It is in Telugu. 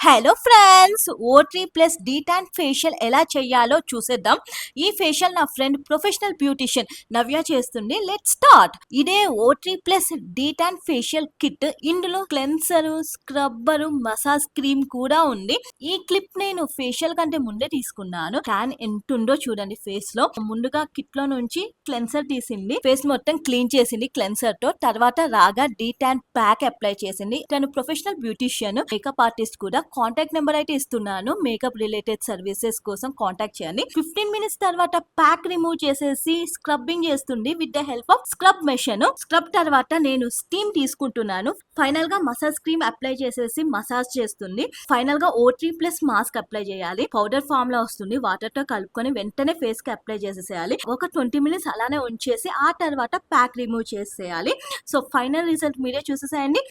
హలో ఫ్రెండ్స్, ఓ3 ప్లస్ డీటాన్ ఫేషియల్ ఎలా చేయాలో చూసేద్దాం. ఈ ఫేషియల్ నా ఫ్రెండ్ ప్రొఫెషనల్ బ్యూటిషియన్ నవ్య చేస్తుంది. Let's start. ఇదే ఓ3 ప్లస్ డీటాన్ ఫేషియల్ కిట్. ఇందులో క్లెన్సర్, స్క్రబ్బర్, మసాజ్ క్రీమ్ కూడా ఉంది. ఈ క్లిప్ నేను ఫేషియల్ కంటే ముందే తీసుకున్నాను. ట్యాన్ ఎంత ఉందో చూడండి ఫేస్ లో. ముందుగా కిట్ లో నుంచి క్లెన్సర్ తీసింది, ఫేస్ మొత్తం క్లీన్ చేసింది క్లెన్సర్ తో. తర్వాత రాగా డీటాన్ ప్యాక్ అప్లై చేసింది. తను ప్రొఫెషనల్ బ్యూటిషియన్, మేకప్ ఆర్టిస్ట్ కూడా. కాంటాక్ట్ నెంబర్ అయితే ఇస్తున్నాను, మేకప్ రిలేటెడ్ సర్వీసెస్ కోసం కాంటాక్ట్ చేయండి. 15 మినిట్స్ తర్వాత ప్యాక్ రిమూవ్ చేసేసి స్క్రబ్బింగ్ చేస్తుంది with the help of scrub machine. Scrub తర్వాత నేను స్టీమ్ తీసుకుంటున్నాను. ఫైనల్ గా మసాజ్ క్రీమ్ అప్లై చేసేసి మసాజ్ చేస్తుంది. ఫైనల్ గా ఓ3 ప్లస్ మాస్క్ అప్లై చేయాలి. పౌడర్ ఫామ్ లో వస్తుంది. వాటర్ తో కలుపుకొని వెంటనే ఫేస్ కి అప్లై చేసేసేయాలి. ఒక 20 మినిట్స్ అలానే ఉంచేసి ఆ తర్వాత ప్యాక్ రిమూవ్ చేసేయాలి. సో ఫైనల్ రిజల్ట్ మీరే చూసేసేయండి.